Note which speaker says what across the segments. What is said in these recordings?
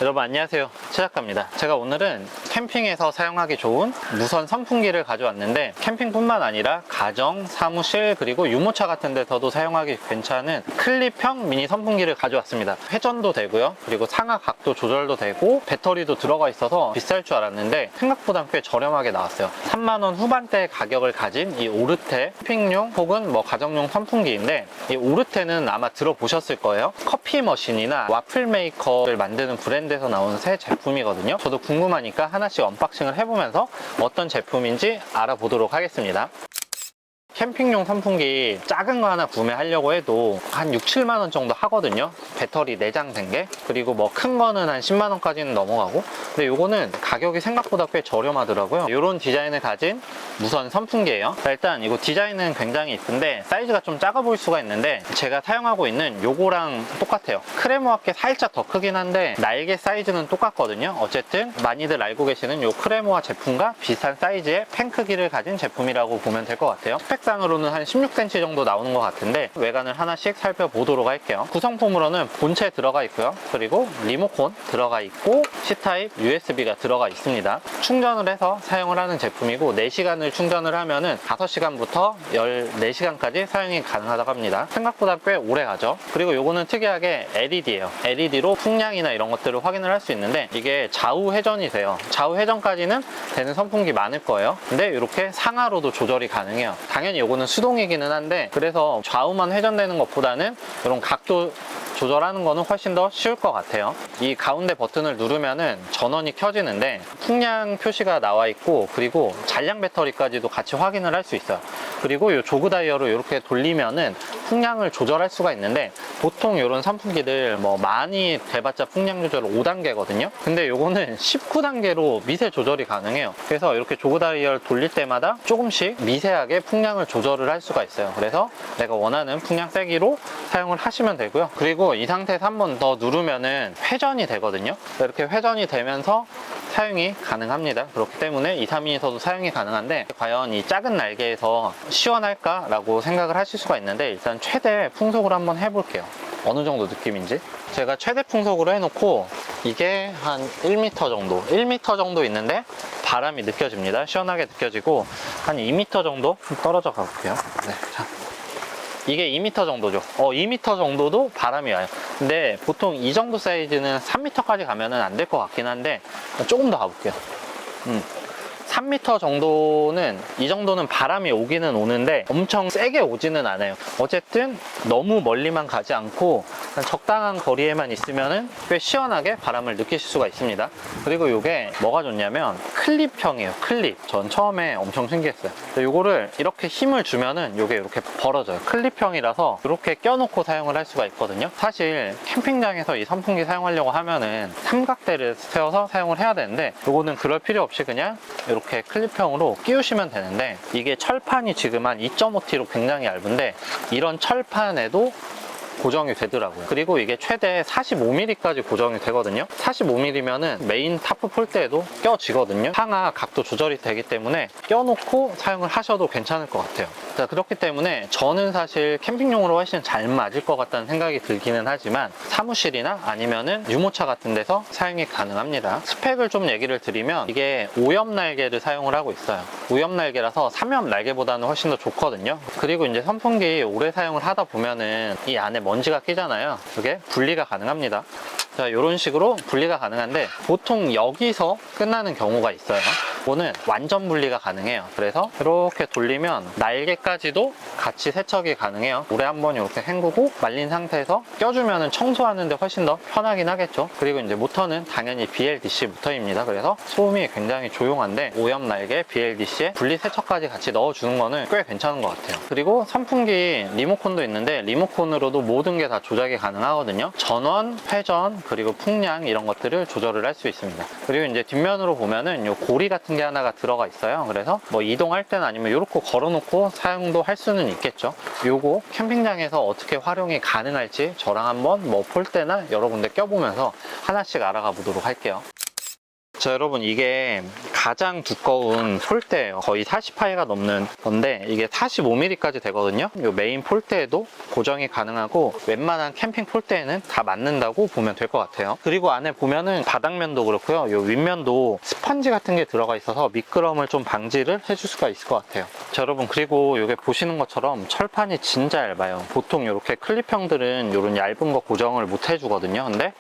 Speaker 1: 여러분 안녕하세요, 최작가입니다. 제가 오늘은 캠핑에서 사용하기 좋은 무선 선풍기를 가져왔는데 캠핑뿐만 아니라 가정, 사무실, 그리고 유모차 같은 데서도 사용하기 괜찮은 클립형 미니 선풍기를 가져왔습니다. 회전도 되고요, 그리고 상하 각도 조절도 되고 배터리도 들어가 있어서 비쌀 줄 알았는데 생각보다 꽤 저렴하게 나왔어요. 3만원 후반대 가격을 가진 이 오르테 캠핑용 혹은 가정용 선풍기인데, 이 오르테는 아마 들어보셨을 거예요. 커피 머신이나 와플 메이커를 만드는 브랜드에서 나온 새 제품이거든요. 저도 궁금하니까 하나씩 언박싱을 해보면서 어떤 제품인지 알아보도록 하겠습니다. 캠핑용 선풍기 작은 거 하나 구매하려고 해도 한 6, 7만원 정도 하거든요. 배터리 내장된 게. 그리고 큰 거는 한 10만원까지는 넘어가고, 근데 요거는 가격이 생각보다 꽤 저렴하더라고요. 요런 디자인을 가진 무선 선풍기예요. 자, 일단 이거 디자인은 굉장히 이쁜데 사이즈가 좀 작아 보일 수가 있는데, 제가 사용하고 있는 요거랑 똑같아요. 크레모아께 살짝 더 크긴 한데 날개 사이즈는 똑같거든요. 어쨌든 많이들 알고 계시는 요 크레모아 제품과 비슷한 사이즈의 펜 크기를 가진 제품이라고 보면 될 것 같아요. 스펙상으로는 한 16cm 정도 나오는 것 같은데 외관을 하나씩 살펴보도록 할게요. 구성품으로는 본체 들어가 있고요, 그리고 리모컨 들어가 있고 C타입 USB가 들어가 있습니다. 충전을 해서 사용을 하는 제품이고 4시간을 충전을 하면은 5시간부터 14시간까지 사용이 가능하다고 합니다. 생각보다 꽤 오래 가죠. 그리고 요거는 특이하게 LED예요. LED로 풍량이나 이런 것들을 확인을 할 수 있는데 이게 좌우 회전이 돼요. 좌우 회전까지는 되는 선풍기 많을 거예요. 근데 이렇게 상하로도 조절이 가능해요. 당연히 요거는 수동이기는 한데, 그래서 좌우만 회전되는 것보다는 이런 각도 조절하는 거는 훨씬 더 쉬울 것 같아요. 이 가운데 버튼을 누르면은 전원이 켜지는데 풍량 표시가 나와 있고, 그리고 잔량 배터리까지도 같이 확인을 할 수 있어요. 그리고 이 조그 다이얼을 이렇게 돌리면은 풍량을 조절할 수가 있는데, 보통 이런 선풍기들 많이 돼봤자 풍량 조절 5단계거든요. 근데 요거는 19단계로 미세 조절이 가능해요. 그래서 이렇게 조그 다이얼 돌릴 때마다 조금씩 미세하게 풍량을 조절을 할 수가 있어요. 그래서 내가 원하는 풍량 세기로 사용을 하시면 되고요. 그리고 이 상태에서 한 번 더 누르면은 회전이 되거든요. 이렇게 회전이 되면서 사용이 가능합니다. 그렇기 때문에 2, 3인에서도 사용이 가능한데, 과연 이 작은 날개에서 시원할까? 라고 생각을 하실 수가 있는데, 일단 최대 풍속으로 한번 해볼게요. 어느 정도 느낌인지. 제가 최대 풍속으로 해놓고 이게 한 1m 정도 1m 정도 있는데 바람이 느껴집니다. 시원하게 느껴지고 한 2m 정도 떨어져 가볼게요. 네, 자. 이게 2m 정도죠. 2m 정도도 바람이 와요. 근데 보통 이 정도 사이즈는 3m까지 가면은 안 될 것 같긴 한데 조금 더 가볼게요. 3m 정도는, 이 정도는 바람이 오기는 오는데 엄청 세게 오지는 않아요. 어쨌든 너무 멀리만 가지 않고 적당한 거리에만 있으면은 꽤 시원하게 바람을 느끼실 수가 있습니다. 그리고 이게 뭐가 좋냐면 클립형이에요. 클립. 전 처음에 엄청 신기했어요. 요거를 이렇게 힘을 주면은 요게 이렇게 벌어져요. 클립형이라서 이렇게 껴놓고 사용을 할 수가 있거든요. 사실 캠핑장에서 이 선풍기 사용하려고 하면은 삼각대를 세워서 사용을 해야 되는데, 요거는 그럴 필요 없이 그냥 이렇게 클립형으로 끼우시면 되는데, 이게 철판이 지금 한 2.5T로 굉장히 얇은데 이런 철판에도 고정이 되더라고요. 그리고 이게 최대 45mm까지 고정이 되거든요. 45mm면은 메인 타프 폴대에도 껴지거든요. 상하 각도 조절이 되기 때문에 껴놓고 사용을 하셔도 괜찮을 것 같아요. 자, 그렇기 때문에 저는 사실 캠핑용으로 훨씬 잘 맞을 것 같다는 생각이 들기는 하지만 사무실이나 아니면은 유모차 같은 데서 사용이 가능합니다. 스펙을 좀 얘기를 드리면 이게 5옆 날개를 사용을 하고 있어요. 5옆 날개라서 3옆 날개보다는 훨씬 더 좋거든요. 그리고 이제 선풍기 오래 사용을 하다 보면은 이 안에 먼지가 끼잖아요. 그게 분리가 가능합니다. 자, 이런 식으로 분리가 가능한데 보통 여기서 끝나는 경우가 있어요. 이거는 완전 분리가 가능해요. 그래서 이렇게 돌리면 날개까지도 같이 세척이 가능해요. 물에 한번 이렇게 헹구고 말린 상태에서 껴주면 청소하는데 훨씬 더 편하긴 하겠죠. 그리고 이제 모터는 당연히 BLDC 모터입니다. 그래서 소음이 굉장히 조용한데 5옆 날개 BLDC에 분리 세척까지 같이 넣어주는 거는 꽤 괜찮은 것 같아요. 그리고 선풍기 리모컨도 있는데 리모컨으로도 모든 게 다 조작이 가능하거든요. 전원, 회전, 그리고 풍량 이런 것들을 조절을 할 수 있습니다. 그리고 이제 뒷면으로 보면은 요 고리 같은 게 하나가 들어가 있어요. 그래서 이동할 때는 아니면 이렇게 걸어놓고 사용도 할 수는 있겠죠. 요거 캠핑장에서 어떻게 활용이 가능할지 저랑 한번 폴대나 여러 군데 껴보면서 하나씩 알아가 보도록 할게요. 자, 여러분, 이게 가장 두꺼운 폴대예요. 거의 40파이가 넘는 건데 이게 45mm까지 되거든요. 이 메인 폴대에도 고정이 가능하고 웬만한 캠핑 폴대에는 다 맞는다고 보면 될 것 같아요. 그리고 안에 보면은 바닥면도 그렇고요. 이 윗면도 스펀지 같은 게 들어가 있어서 미끄럼을 좀 방지를 해줄 수가 있을 것 같아요. 자, 여러분, 그리고 이게 보시는 것처럼 철판이 진짜 얇아요. 보통 이렇게 클립형들은 이런 얇은 거 고정을 못 해주거든요. 근데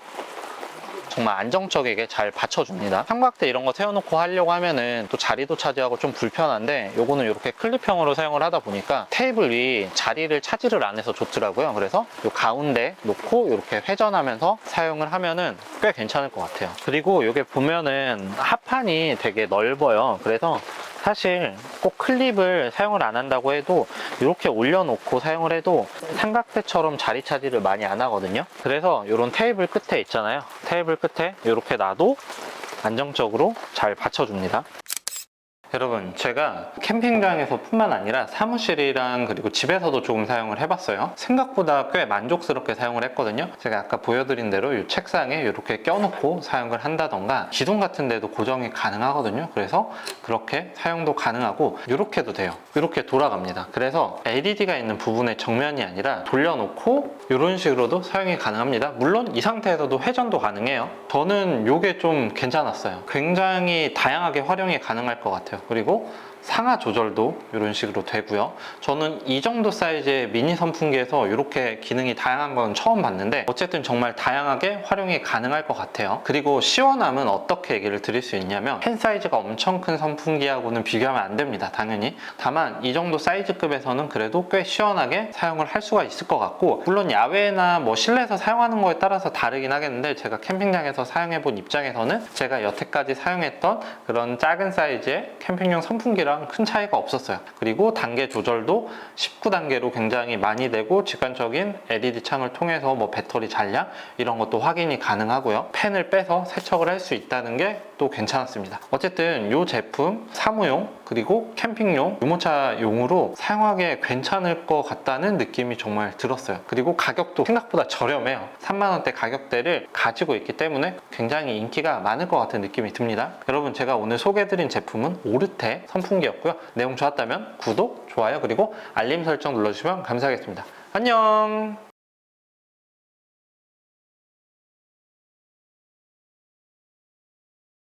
Speaker 1: 정말 안정적이게 잘 받쳐줍니다. 삼각대 이런 거 세워놓고 하려고 하면은 또 자리도 차지하고 좀 불편한데 요거는 이렇게 클립형으로 사용을 하다 보니까 테이블 위 자리를 차지를 안 해서 좋더라고요. 그래서 요 가운데 놓고 이렇게 회전하면서 사용을 하면은 꽤 괜찮을 것 같아요. 그리고 이게 보면은 하판이 되게 넓어요. 그래서 사실 꼭 클립을 사용을 안 한다고 해도 이렇게 올려놓고 사용을 해도 삼각대처럼 자리 차지를 많이 안 하거든요. 그래서 이런 테이블 끝에 있잖아요. 테이블 끝에 이렇게 놔도 안정적으로 잘 받쳐줍니다. 여러분, 제가 캠핑장에서 뿐만 아니라 사무실이랑 그리고 집에서도 조금 사용을 해봤어요. 생각보다 꽤 만족스럽게 사용을 했거든요. 제가 아까 보여드린 대로 이 책상에 이렇게 껴놓고 사용을 한다던가 기둥 같은 데도 고정이 가능하거든요. 그래서 그렇게 사용도 가능하고 이렇게도 돼요. 이렇게 돌아갑니다. 그래서 LED가 있는 부분의 정면이 아니라 돌려놓고 이런 식으로도 사용이 가능합니다. 물론 이 상태에서도 회전도 가능해요. 저는 이게 좀 괜찮았어요. 굉장히 다양하게 활용이 가능할 것 같아요. 그리고 상하 조절도 이런 식으로 되고요. 저는 이 정도 사이즈의 미니 선풍기에서 이렇게 기능이 다양한 건 처음 봤는데 어쨌든 정말 다양하게 활용이 가능할 것 같아요. 그리고 시원함은 어떻게 얘기를 드릴 수 있냐면 팬 사이즈가 엄청 큰 선풍기하고는 비교하면 안 됩니다. 당연히. 다만 이 정도 사이즈급에서는 그래도 꽤 시원하게 사용을 할 수가 있을 것 같고, 물론 야외나 뭐 실내에서 사용하는 거에 따라서 다르긴 하겠는데 제가 캠핑장에서 사용해 본 입장에서는 제가 여태까지 사용했던 그런 작은 사이즈의 캠핑용 선풍기랑 큰 차이가 없었어요. 그리고 단계 조절도 19단계로 굉장히 많이 되고 직관적인 LED 창을 통해서 뭐 배터리 잔량 이런 것도 확인이 가능하고요. 팬을 빼서 세척을 할 수 있다는 게 또 괜찮았습니다. 어쨌든 이 제품 사무용 그리고 캠핑용 유모차용으로 사용하기에 괜찮을 것 같다는 느낌이 정말 들었어요. 그리고 가격도 생각보다 저렴해요. 3만원대 가격대를 가지고 있기 때문에 굉장히 인기가 많을 것 같은 느낌이 듭니다. 여러분, 제가 오늘 소개해드린 제품은 오르테 선풍기였고요. 내용 좋았다면 구독, 좋아요, 그리고 알림 설정 눌러주시면 감사하겠습니다. 안녕!